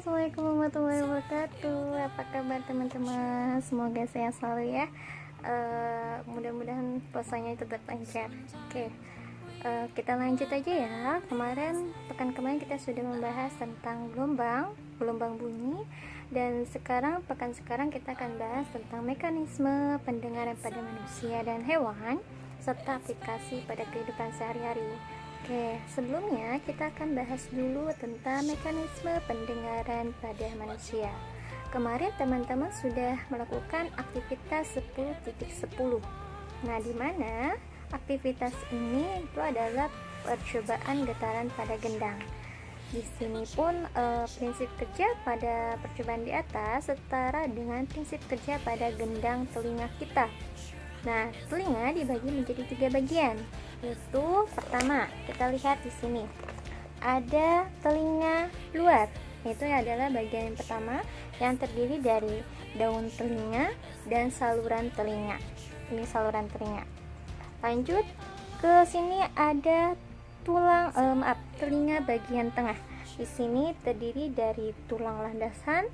Assalamualaikum warahmatullahi wabarakatuh. Apa kabar teman-teman? Semoga sehat selalu ya. Mudah-mudahan puasanya tetap lancar. Oke, kita lanjut aja ya. Pekan kemarin kita sudah membahas tentang gelombang bunyi, dan pekan sekarang kita akan bahas tentang mekanisme pendengaran pada manusia dan hewan serta aplikasi pada kehidupan sehari-hari. Oke, sebelumnya kita akan bahas dulu tentang mekanisme pendengaran pada manusia. Kemarin teman-teman sudah melakukan aktivitas 10.10. Nah, di mana aktivitas ini itu adalah percobaan getaran pada gendang. Di sini pun prinsip kerja pada percobaan di atas setara dengan prinsip kerja pada gendang telinga kita. Nah, telinga dibagi menjadi 3 bagian. Itu pertama, kita lihat di sini. Ada telinga luar. Itu adalah bagian yang pertama yang terdiri dari daun telinga dan saluran telinga. Ini saluran telinga. Lanjut ke sini ada telinga bagian tengah. Di sini terdiri dari tulang landasan,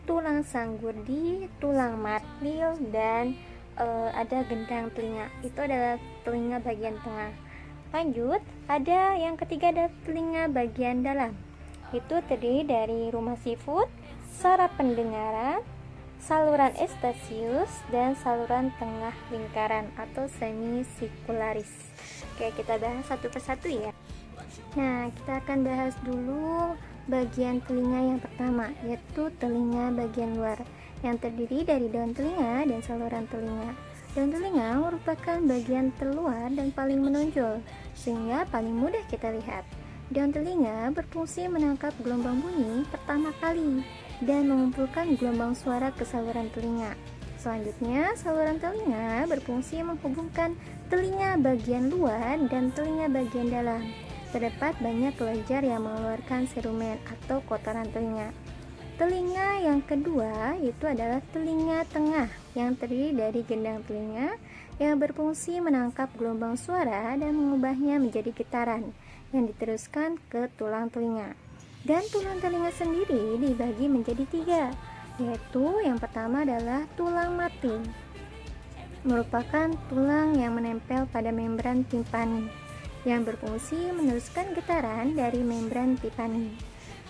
tulang sanggurdi, tulang martil, dan ada gendang telinga. Itu adalah telinga bagian tengah. Lanjut, ada yang ketiga, ada telinga bagian dalam. Itu terdiri dari rumah sifut, saraf pendengaran, saluran eustachius, dan saluran tengah lingkaran atau semisirkularis. Oke, kita bahas satu persatu ya. Nah, kita akan bahas dulu bagian telinga yang pertama, yaitu telinga bagian luar, yang terdiri dari daun telinga dan saluran telinga. Daun telinga merupakan bagian terluar dan paling menonjol, sehingga paling mudah kita lihat. Daun telinga berfungsi menangkap gelombang bunyi pertama kali dan mengumpulkan gelombang suara ke saluran telinga. Selanjutnya, saluran telinga berfungsi menghubungkan telinga bagian luar dan telinga bagian dalam. Terdapat banyak kelenjar yang mengeluarkan serumen atau kotoran telinga. Telinga yang kedua itu adalah telinga tengah, yang terdiri dari gendang telinga yang berfungsi menangkap gelombang suara dan mengubahnya menjadi getaran yang diteruskan ke tulang telinga. Dan tulang telinga sendiri dibagi menjadi 3, yaitu yang pertama adalah tulang martil, merupakan tulang yang menempel pada membran timpani yang berfungsi meneruskan getaran dari membran timpani.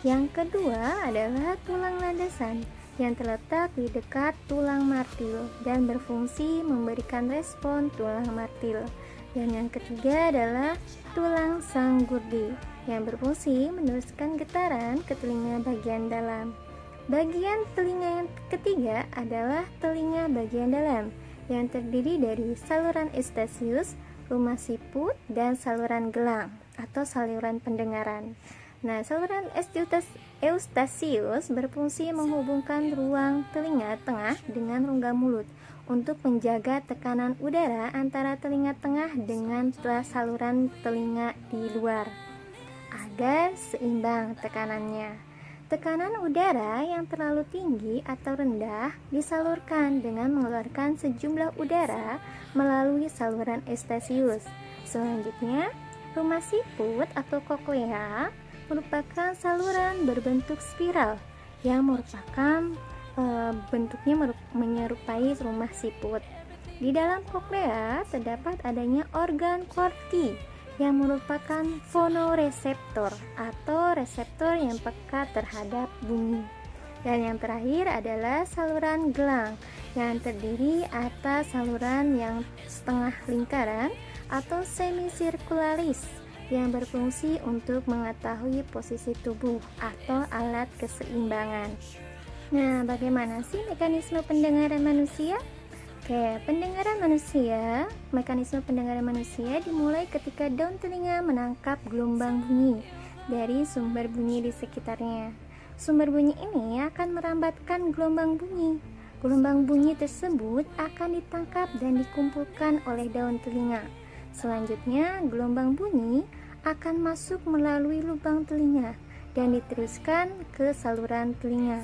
Yang kedua adalah tulang landasan yang terletak di dekat tulang martil dan berfungsi memberikan respon tulang martil. Dan yang ketiga adalah tulang sanggurdi yang berfungsi meneruskan getaran ke telinga bagian dalam. Bagian telinga yang ketiga adalah telinga bagian dalam yang terdiri dari saluran eustachius, rumah siput, dan saluran gelang atau saluran pendengaran. Nah, saluran eustachius berfungsi menghubungkan ruang telinga tengah dengan rongga mulut untuk menjaga tekanan udara antara telinga tengah dengan saluran telinga di luar agar seimbang tekanannya. Tekanan udara yang terlalu tinggi atau rendah disalurkan dengan mengeluarkan sejumlah udara melalui saluran eustachius. Selanjutnya, rumah siput atau koklea merupakan saluran berbentuk spiral yang merupakan bentuknya menyerupai rumah siput. Di dalam koklea terdapat adanya organ Corti yang merupakan fonoreseptor atau reseptor yang peka terhadap bunyi. Dan yang terakhir adalah saluran gelang yang terdiri atas saluran yang setengah lingkaran atau semisirkularis yang berfungsi untuk mengetahui posisi tubuh atau alat keseimbangan. Nah, bagaimana sih mekanisme pendengaran manusia? Oke, mekanisme pendengaran manusia dimulai ketika daun telinga menangkap gelombang bunyi dari sumber bunyi di sekitarnya. Sumber bunyi ini akan merambatkan gelombang bunyi. Gelombang bunyi tersebut akan ditangkap dan dikumpulkan oleh daun telinga. Selanjutnya, gelombang bunyi akan masuk melalui lubang telinga dan diteruskan ke saluran telinga.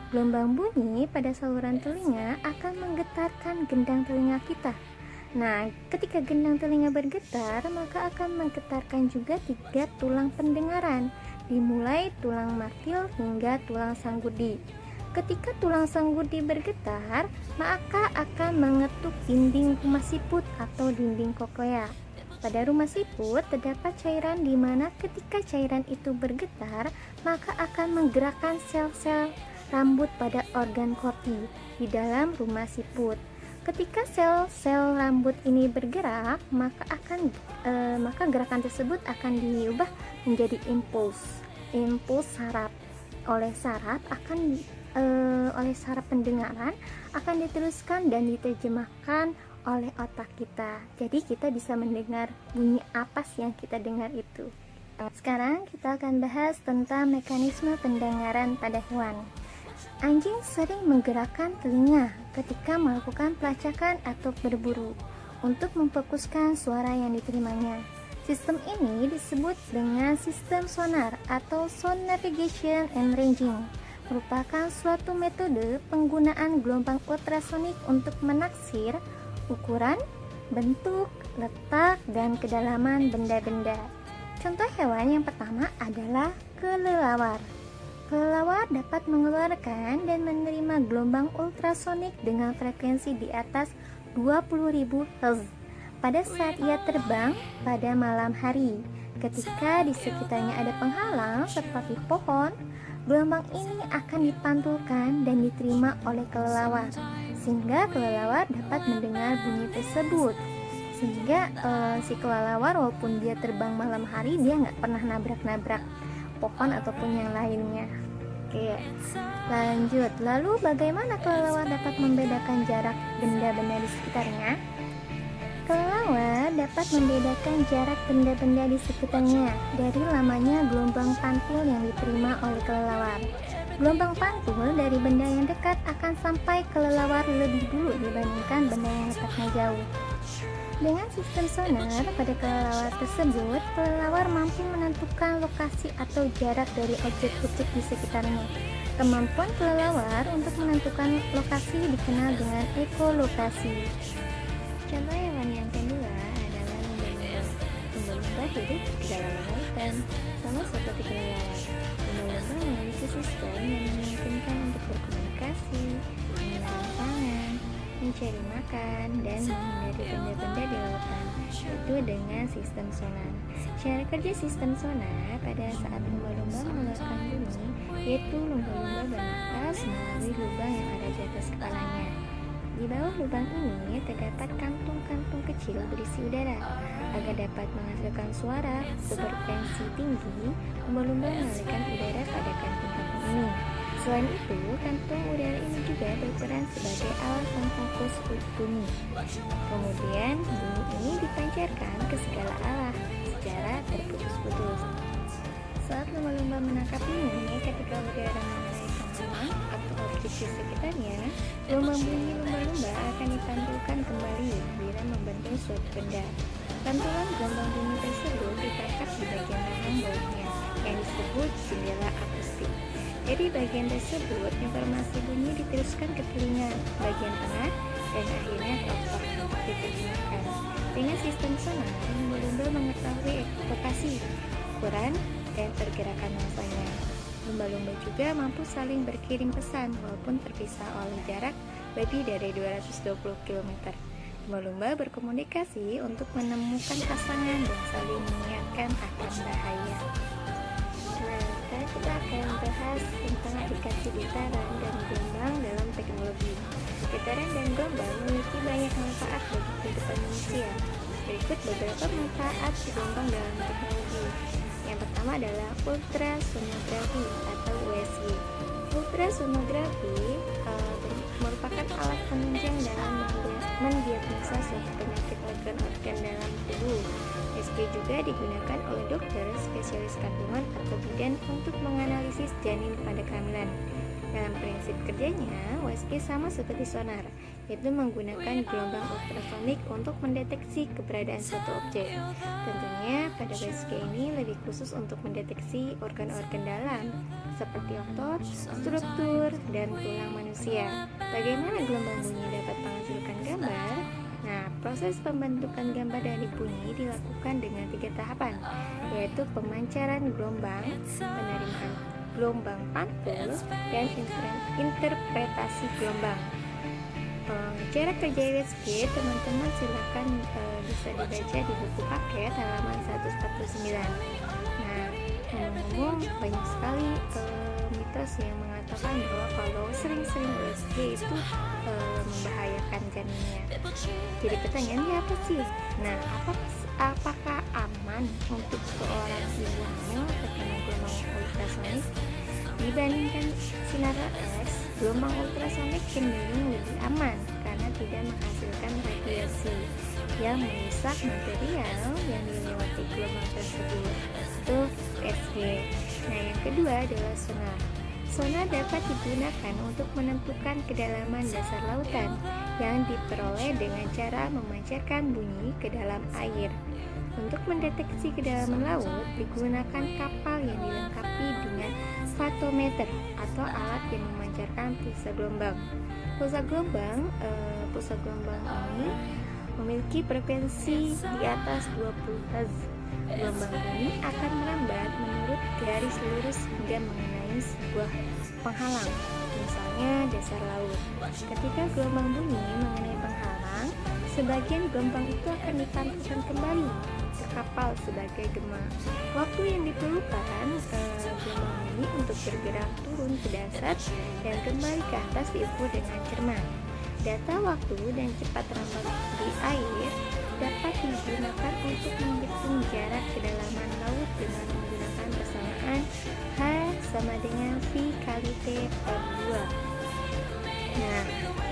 Gelombang bunyi pada saluran telinga akan menggetarkan gendang telinga kita. Nah, ketika gendang telinga bergetar, maka akan menggetarkan juga 3 tulang pendengaran dimulai tulang martil hingga tulang sanggurdi. Ketika tulang sanggurdi bergetar, maka akan mengetuk dinding rumah siput atau dinding koklea. Pada rumah siput terdapat cairan di mana ketika cairan itu bergetar, maka akan menggerakkan sel-sel rambut pada organ korti di dalam rumah siput. Ketika sel-sel rambut ini bergerak, maka gerakan tersebut akan diubah menjadi impuls saraf. Oleh saraf pendengaran akan diteruskan dan diterjemahkan oleh otak kita. Jadi kita bisa mendengar bunyi apa sih yang kita dengar itu. Sekarang kita akan bahas tentang mekanisme pendengaran pada hewan. Anjing sering menggerakkan telinga ketika melakukan pelacakan atau berburu untuk memfokuskan suara yang diterimanya. Sistem ini disebut dengan sistem sonar atau sound navigation and ranging, merupakan suatu metode penggunaan gelombang ultrasonik untuk menaksir ukuran, bentuk, letak, dan kedalaman benda-benda. Contoh hewan yang pertama adalah kelelawar. Kelelawar dapat mengeluarkan dan menerima gelombang ultrasonik dengan frekuensi di atas 20.000 Hz pada saat ia terbang pada malam hari. Ketika di sekitarnya ada penghalang seperti pohon, gelombang ini akan dipantulkan dan diterima oleh kelelawar, sehingga kelelawar dapat mendengar bunyi tersebut. Sehingga si kelelawar walaupun dia terbang malam hari, dia nggak pernah nabrak-nabrak pohon ataupun yang lainnya. Oke, lanjut. Lalu bagaimana kelelawar dapat membedakan jarak benda-benda di sekitarnya? Kelelawar dapat membedakan jarak benda-benda di sekitarnya dari lamanya gelombang pantul yang diterima oleh kelelawar. Gelombang pantul dari benda yang dekat akan sampai kelelawar lebih dulu dibandingkan benda yang letaknya jauh. Dengan sistem sonar pada kelelawar tersebut, kelelawar mampu menentukan lokasi atau jarak dari objek-objek di sekitarnya. Kemampuan kelelawar untuk menentukan lokasi dikenal dengan ekolokasi. Contoh hewan yang kedua adalah lumba-lumba. Lumba-lumba hidup di dalam lautan, sama seperti kelelawar. Lumba-lumba memiliki sistem yang memungkinkan untuk berkomunikasi, menyerang pangan, mencari makan, dan menghindari benda-benda di lautan, yaitu dengan sistem sonar. Cara kerja sistem sonar pada saat lumba-lumba mengeluarkan bunyi, yaitu lumba-lumba bernapas melalui lubang yang ada di atas kepalanya. Di bawah lubang ini terdapat kantung-kantung kecil berisi udara. Agar dapat menghasilkan suara berfrekuensi tinggi, lumba-lumba mengalirkan udara pada kantung-kantung ini. Selain itu, kantung udara ini juga berperan sebagai alat pemfokus bunyi. Kemudian, bunyi ini dipancarkan ke segala arah secara terputus-putus. Saat lumba-lumba menangkap bunyi ketika udara mengenai tanaman atau objek di sekitarnya, gelombang bunyi lumba-lumba akan dipantulkan kembali bila membentuk suatu benda. Pantulan gelombang bunyi tersebut ditangkap di bagian rahang bawahnya yang disebut jendela akustik. Dari bagian tersebut, informasi bunyi diteruskan ke telinga bagian tengah dan akhirnya ke otak untuk diterjemahkan. Dengan sistem sonar, lumba-lumba mengetahui lokasi, ukuran, dan pergerakan massanya. Lumba-lumba juga mampu saling berkirim pesan walaupun terpisah oleh jarak lebih dari 220 km. Lumba-lumba berkomunikasi untuk menemukan pasangan dan saling mengingatkan akan bahaya. Nah, sekarang kita akan bahas tentang aplikasi getaran dan gelombang dalam teknologi. Getaran dan gelombang memiliki banyak manfaat bagi kehidupan manusia. Berikut beberapa manfaat gelombang dalam teknologi. Yang pertama adalah ultrasonografi atau USG. Ultrasonografi merupakan alat penunjang dalam mendiagnosa suatu penyakit organ-organ dalam tubuh. USG juga digunakan oleh dokter, spesialis kandungan atau bidan untuk menganalisis janin pada kehamilan. Dalam prinsip kerjanya, USG sama seperti sonar, yaitu menggunakan gelombang ultrasonik untuk mendeteksi keberadaan suatu objek. Tentunya pada USG ini lebih khusus untuk mendeteksi organ-organ dalam seperti otot, struktur, dan tulang manusia. Bagaimana gelombang bunyi dapat menghasilkan gambar? Nah, proses pembentukan gambar dari bunyi dilakukan dengan 3 tahapan, yaitu pemancaran gelombang, penerimaan gelombang pantul, dan interpretasi gelombang. Cara kerja Redscape teman-teman silakan bisa dibaca di buku paket halaman 149. Nah, ngomong-ngomong, banyak sekali mitos yang mengatakan bahwa kalau sering-sering USG itu membahayakan janinnya. Jadi pertanyaannya apa sih? Nah, apakah aman untuk seorang ibu hamil terkena gelombang ultrasonik? Dibandingkan sinar X, gelombang ultrasonik cenderung lebih aman karena tidak menghasilkan radiasi yang merusak material yang dilewati gelombang tersebut. Itu USG. Nah, yang kedua adalah sonar. Sonar dapat digunakan untuk menentukan kedalaman dasar lautan yang diperoleh dengan cara memancarkan bunyi ke dalam air. Untuk mendeteksi kedalaman laut, digunakan kapal yang dilengkapi dengan fatometer atau alat yang memancarkan pulsa gelombang. Pulsa gelombang ini memiliki frekuensi di atas 20 Hz. Gelombang bunyi akan melambat menurut garis lurus hingga mengenai sebuah penghalang, misalnya dasar laut. Ketika gelombang bunyi mengenai penghalang, sebagian gelombang itu akan dipantulkan kembali ke kapal sebagai gema. Waktu yang diperlukan gelombang bunyi untuk bergerak turun ke dasar dan kembali ke atas diukur dengan cermat. Data waktu dan cepat rambat di air dapat digunakan untuk menghitung jarak kedalaman laut dengan menggunakan persamaan H sama dengan V kali T per 2. Nah,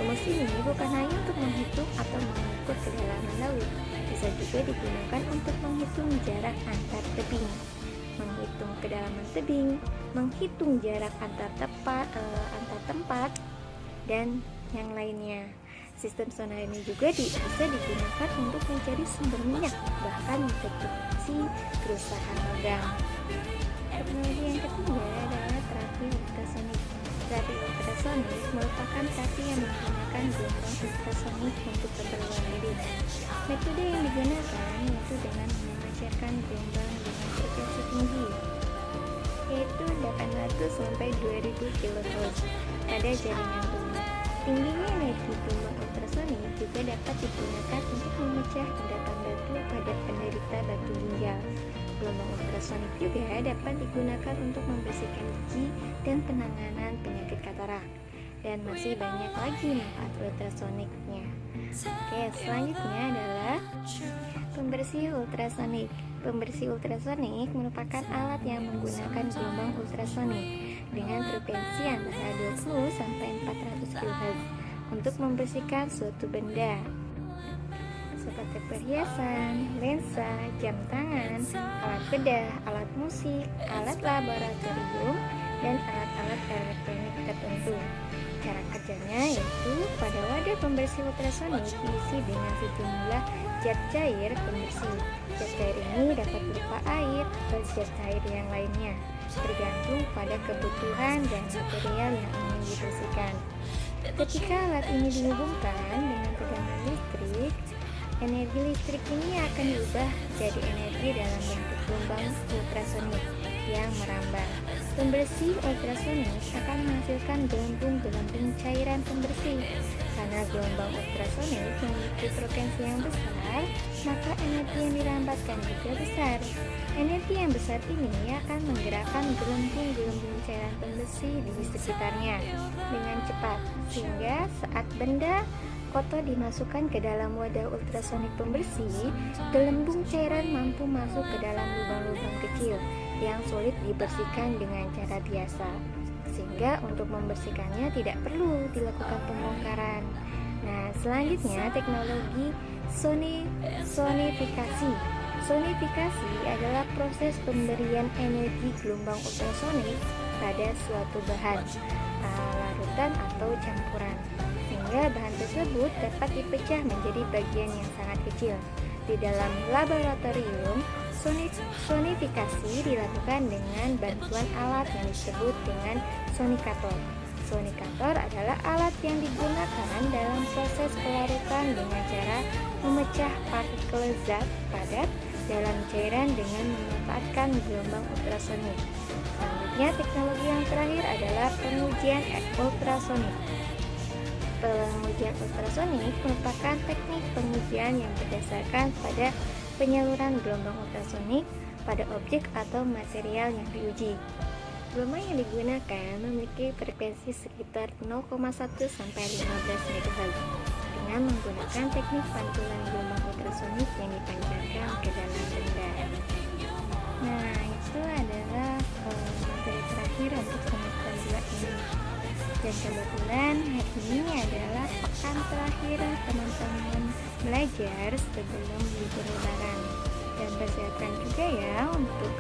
rumus ini bukan hanya untuk menghitung atau mengukur kedalaman laut, bisa juga digunakan untuk menghitung jarak antar tebing, menghitung kedalaman tebing, menghitung jarak antar tempat, dan yang lainnya. Sistem sonar ini juga bisa digunakan untuk mencari sumber minyak, bahkan mendeteksi kerusakan logam. Teknologi yang ketiga adalah terapi ultrasonik. Terapi ultrasonik merupakan terapi yang menggunakan gelombang ultrasonik untuk keperluan medis. Metode yang digunakan yaitu dengan memancarkan gelombang dengan frekuensi tinggi, yaitu 800 sampai 2000 kHz pada jaringan tubuh. Tingginya energi gelombang ultrasonik juga dapat digunakan untuk memecah endapan batu pada penderita batu ginjal. Gelombang ultrasonik juga dapat digunakan untuk membersihkan gigi dan penanganan penyakit katarak. Dan masih banyak lagi manfaat ultrasoniknya. Oke, selanjutnya adalah pembersih ultrasonik. Pembersih ultrasonik merupakan alat yang menggunakan gelombang ultrasonik dengan frekuensi antara 20 sampai 400 kHz untuk membersihkan suatu benda seperti perhiasan, lensa, jam tangan, alat bedah, alat musik, alat laboratorium, dan alat-alat elektronik tertentu. Cara kerjanya yaitu pada wadah pembersih ultrasonik diisi dengan sejumlah zat cair pembersih. Zat cair ini dapat berupa air atau zat cair yang lainnya, tergantung pada kebutuhan dan material yang ingin dibersihkan. Ketika alat ini dihubungkan dengan tegangan listrik, energi listrik ini akan diubah jadi energi dalam bentuk gelombang ultrasonik yang merambat. Pembersih ultrasonik akan menghasilkan gelembung-gelembung cairan pembersih. Karena gelombang ultrasonik memiliki frekuensi yang besar, maka energi yang dirambatkan juga besar. Energi yang besar ini akan menggerakkan gelembung-gelembung cairan pembersih di sekitarnya dengan cepat, sehingga saat benda kotor dimasukkan ke dalam wadah ultrasonik pembersih, gelembung cairan mampu masuk ke dalam lubang-lubang kecil yang sulit dibersihkan dengan cara biasa, sehingga untuk membersihkannya tidak perlu dilakukan pembongkaran. Nah, selanjutnya teknologi sonifikasi. Sonifikasi adalah proses pemberian energi gelombang ultrasonik pada suatu bahan, larutan atau campuran, sehingga bahan tersebut dapat dipecah menjadi bagian yang sangat kecil. Di dalam laboratorium, sonifikasi dilakukan dengan bantuan alat yang disebut dengan sonikator. Sonikator adalah alat yang digunakan dalam proses pelarutan dengan cara memecah partikel zat padat dalam cairan dengan memanfaatkan gelombang ultrasonik. Selanjutnya, teknologi yang terakhir adalah pengujian ultrasonik. Pengujian ultrasonik merupakan teknik pengujian yang berdasarkan pada penyaluran gelombang ultrasonik pada objek atau material yang diuji. Gelombang yang digunakan memiliki frekuensi sekitar 0,1 sampai 15 MHz dengan menggunakan teknik pantulan gelombang ultrasonik yang dipancarkan ke dalam benda. Nah, itu adalah materi terakhir untuk semester 2 ini. Dan kebetulan hari ini adalah pekan terakhir teman-teman belajar sebelum libur lebaran. Dan persiapkan juga ya untuk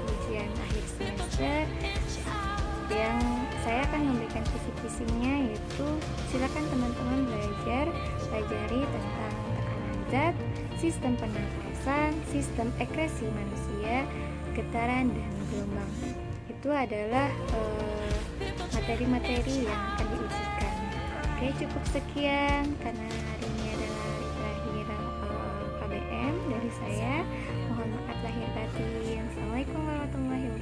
ujian akhir semester yang saya akan memberikan kisi-kisinya, yaitu silakan teman-teman pelajari tentang tekanan zat, sistem pernafasan, sistem ekskresi manusia, getaran dan gelombang. Itu adalah materi-materi yang akan diujikan. Oke, cukup sekian karena